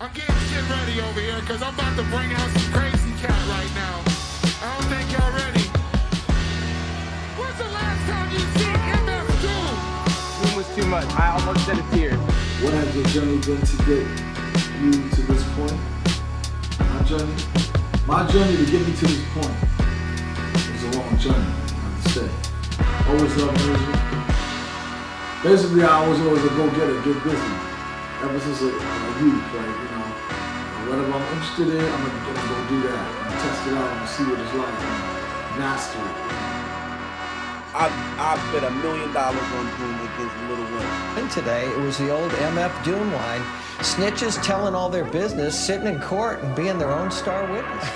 I'm getting shit ready over here because I'm about to bring out some crazy cat right now. I don't think y'all ready. When's the last time you seen MF Doom? Doom was too much. I almost shed a tear. What has your journey been to get you to this point? My journey to get me to this point was a long journey, I have to say. Always loved music. Basically, I was always a go-getter, get busy. Ever since a youth, like, you know, whatever I'm interested in, I'm gonna go do that. I'm gonna test it out, I'm gonna see what it's like, and master it. I bet $1 million on Doom against Little Wayne. And today, it was the old MF Doom line. Snitches telling all their business, sitting in court and being their own star witness.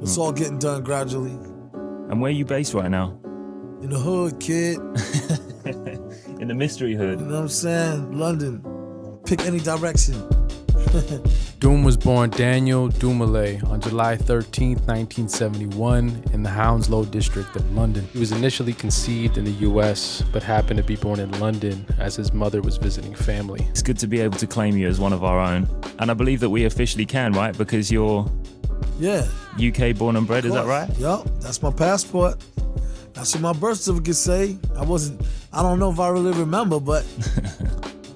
It's all getting done gradually. And where are you based right now? In the hood, kid. In the mystery hood. You know what I'm saying? London. Pick any direction. Doom was born Daniel Dumoulin on July 13, 1971 in the Hounslow district of London. He was initially conceived in the US, but happened to be born in London as his mother was visiting family. It's good to be able to claim you as one of our own. And I believe that we officially can, right? Because you're UK born and bred, is that right? Yup, that's my passport. That's what my birth certificate say. I don't know if I really remember, but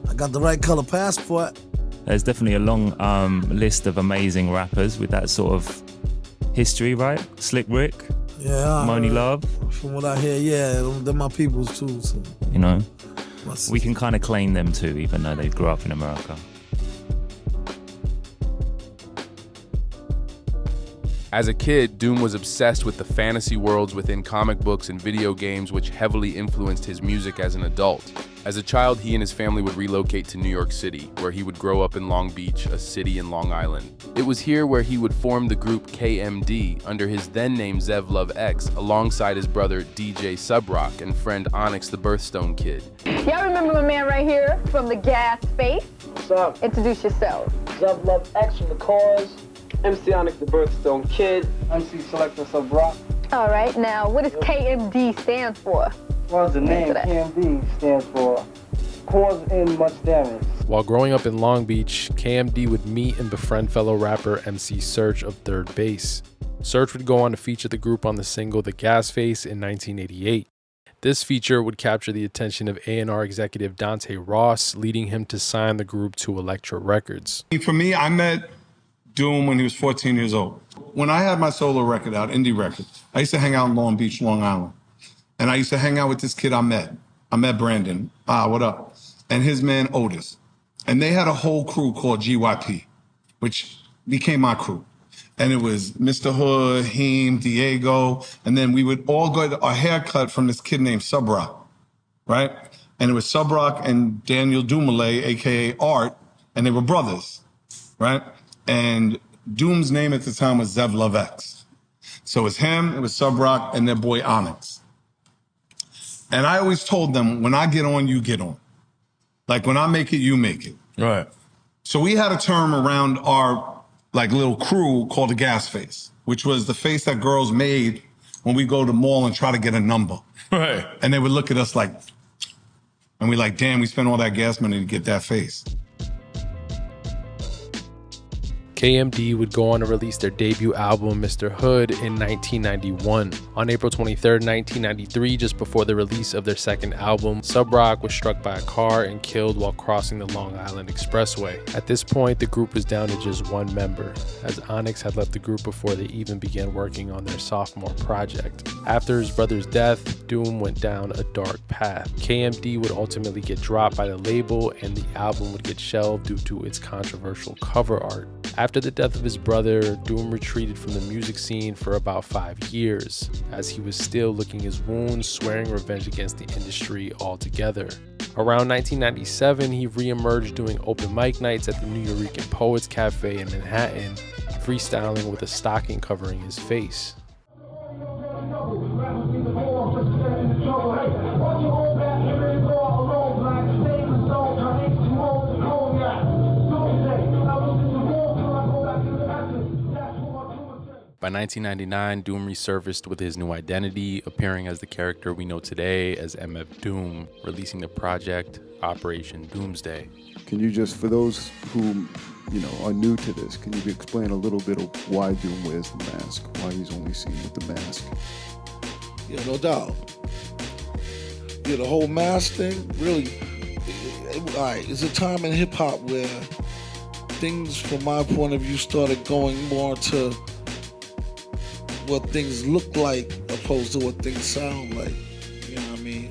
I got the right color passport. There's definitely a long list of amazing rappers with that sort of history, right? Slick Rick, Money Love. From what I hear, they're my peoples too. So. You know, we can kind of claim them too, even though they grew up in America. As a kid, Doom was obsessed with the fantasy worlds within comic books and video games, which heavily influenced his music as an adult. As a child, he and his family would relocate to New York City, where he would grow up in Long Beach, a city in Long Island. It was here where he would form the group KMD under his then name Zev Love X, alongside his brother DJ Subrock and friend Onyx the Birthstone Kid. Y'all remember my man right here from the Gas Face? What's up? Introduce yourself. Zev Love X from the Cause. MC Onyx the Birthstone Kid. MC Selector Subrock. All right, now what does KMD stand for? Well, the name KMD stands for Cause in Much Damage. While growing up in Long Beach, KMD would meet and befriend fellow rapper MC Serch of Third Base. Serch would go on to feature the group on the single The Gas Face in 1988. This feature would capture the attention of A&R executive Dante Ross, leading him to sign the group to Elektra Records. For me, I met Doom when he was 14 years old. When I had my solo record out, indie record, I used to hang out in Long Beach, Long Island. And I used to hang out with this kid I met Brandon. What up? And his man Otis. And they had a whole crew called GYP, which became my crew. And it was Mr. Hood, Heem, Diego. And then we would all get a haircut from this kid named Subrock, right? And it was Subrock and Daniel Dumoulin, AKA Art, and they were brothers, right? And Doom's name at the time was Zev Love X. So it was him, it was Subrock, and their boy Onyx. And I always told them, when I get on, you get on. Like, when I make it, you make it. Right. So we had a term around our, like, little crew called the gas face, which was the face that girls made when we go to the mall and try to get a number. Right. And they would look at us like, and we like, damn, we spent all that gas money to get that face. KMD would go on to release their debut album, Mr. Hood, in 1991. On April 23, 1993, just before the release of their second album, Subrock was struck by a car and killed while crossing the Long Island Expressway. At this point, the group was down to just one member, as Onyx had left the group before they even began working on their sophomore project. After his brother's death, Doom went down a dark path. KMD would ultimately get dropped by the label, and the album would get shelved due to its controversial cover art. After the death of his brother, Doom retreated from the music scene for about 5 years, as he was still licking his wounds, swearing revenge against the industry altogether. Around 1997, he re-emerged doing open mic nights at the New Eurekan Poets Cafe in Manhattan, freestyling with a stocking covering his face. By 1999, Doom resurfaced with his new identity, appearing as the character we know today as MF Doom, releasing the project Operation Doomsday. Can you just, for those who are new to this, can you explain a little bit of why Doom wears the mask, why he's only seen with the mask? Yeah, no doubt. Yeah, the whole mask thing, really, all right, it's a time in hip-hop where things, from my point of view, started going more to what things look like opposed to what things sound like. You know what I mean?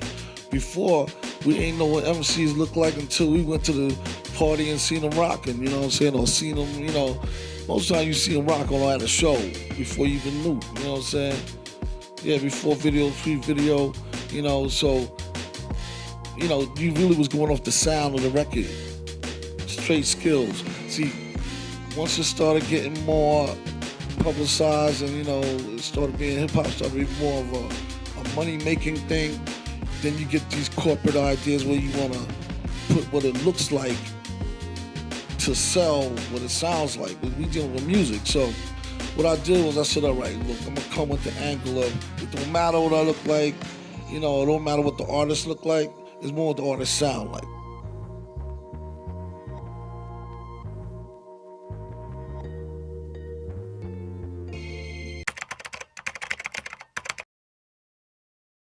Before, we ain't know what MCs look like until we went to the party and seen them rocking, you know what I'm saying? Or seen them, most of the time you see them rock on at a show before you even knew, you know what I'm saying? Yeah, before video, pre-video, so, you really was going off the sound of the record. Straight skills. See, once it started getting more publicized and, it started being, hip-hop started being more of a money-making thing, then you get these corporate ideas where you want to put what it looks like to sell what it sounds like. But we dealing with music, so what I did was I said, all right, look, I'm going to come with the angle of, it don't matter what I look like, it don't matter what the artists look like, it's more what the artists sound like.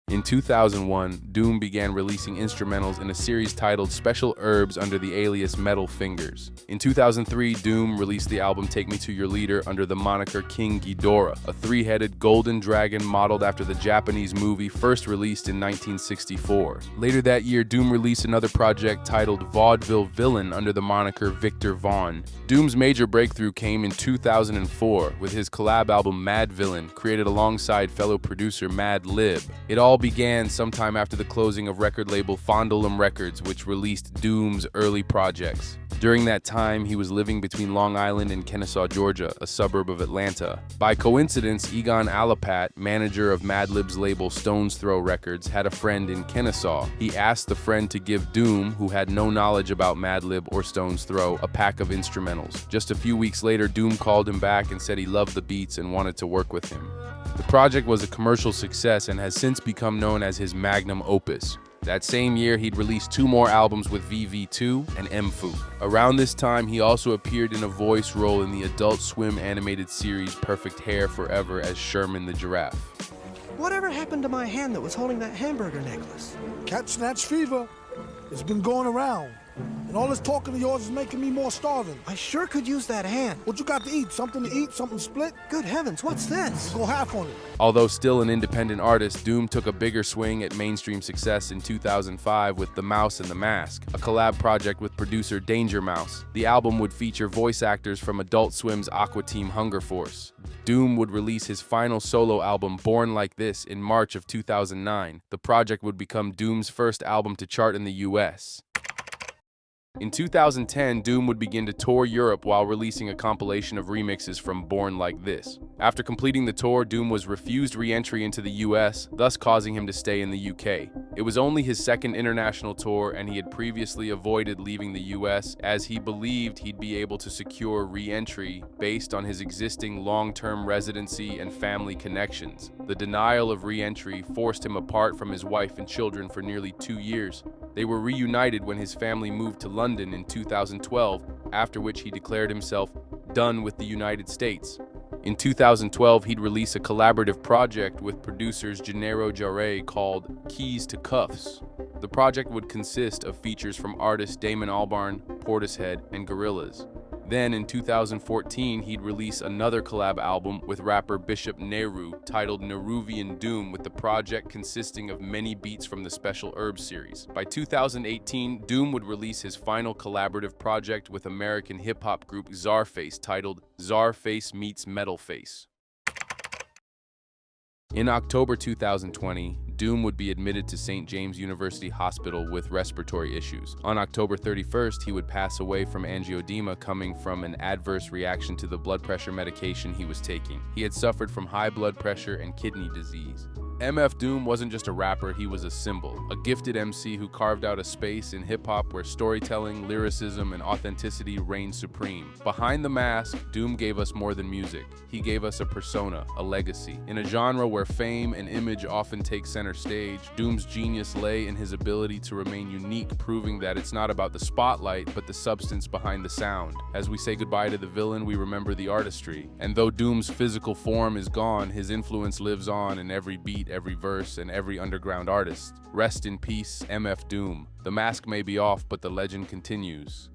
In 2001, Doom began releasing instrumentals in a series titled Special Herbs under the alias Metal Fingers. In 2003, Doom released the album Take Me to Your Leader under the moniker King Ghidorah, a three-headed golden dragon modeled after the Japanese movie first released in 1964. Later that year, Doom released another project titled Vaudeville Villain under the moniker Victor Vaughn. Doom's major breakthrough came in 2004 with his collab album Madvillain, created alongside fellow producer Madlib. It all began sometime after the closing of record label Fondulum Records, which released Doom's early projects. During that time, he was living between Long Island and Kennesaw, Georgia, a suburb of Atlanta. By coincidence, Egon Alapat, manager of Madlib's label Stone's Throw Records, had a friend in Kennesaw. He asked the friend to give Doom, who had no knowledge about Madlib or Stone's Throw, a pack of instrumentals. Just a few weeks later, Doom called him back and said he loved the beats and wanted to work with him. The project was a commercial success and has since become known as his magnum opus. That same year, he'd released 2 more albums with VV2 and MFU. Around this time, he also appeared in a voice role in the Adult Swim animated series Perfect Hair Forever as Sherman the Giraffe. Whatever happened to my hand that was holding that hamburger necklace? Cat snatch fever. It's been going around. And all this talking of yours is making me more starving. I sure could use that hand. What you got to eat? Something to eat? Something split? Good heavens, what's this? Go half on it. Although still an independent artist, Doom took a bigger swing at mainstream success in 2005 with The Mouse and the Mask, a collab project with producer Danger Mouse. The album would feature voice actors from Adult Swim's Aqua Team Hunger Force. Doom would release his final solo album, Born Like This, in March of 2009. The project would become Doom's first album to chart in the US. In 2010, Doom would begin to tour Europe while releasing a compilation of remixes from Born Like This. After completing the tour, Doom was refused re-entry into the US, thus causing him to stay in the UK. It was only his second international tour, and he had previously avoided leaving the US as he believed he'd be able to secure re-entry based on his existing long-term residency and family connections. The denial of re-entry forced him apart from his wife and children for nearly 2 years. They were reunited when his family moved to London in 2012, after which he declared himself done with the United States. In 2012, he'd release a collaborative project with producers Gennaro Jarre called Keys to Cuffs. The project would consist of features from artists Damon Albarn, Portishead, and Gorillaz. Then in 2014, he'd release another collab album with rapper Bishop Nehru titled Nehruvian Doom, with the project consisting of many beats from the Special Herbs series. By 2018, Doom would release his final collaborative project with American hip-hop group Czarface titled Czarface Meets Metalface. In October 2020, Doom would be admitted to St. James University Hospital with respiratory issues. On October 31st, he would pass away from angioedema coming from an adverse reaction to the blood pressure medication he was taking. He had suffered from high blood pressure and kidney disease. MF Doom wasn't just a rapper, he was a symbol, a gifted MC who carved out a space in hip-hop where storytelling, lyricism, and authenticity reigned supreme. Behind the mask, Doom gave us more than music. He gave us a persona, a legacy. In a genre where fame and image often take center stage, Doom's genius lay in his ability to remain unique, proving that it's not about the spotlight, but the substance behind the sound. As we say goodbye to the villain, we remember the artistry. And though Doom's physical form is gone, his influence lives on in every beat, every verse, and every underground artist. Rest in peace, MF Doom. The mask may be off, but the legend continues.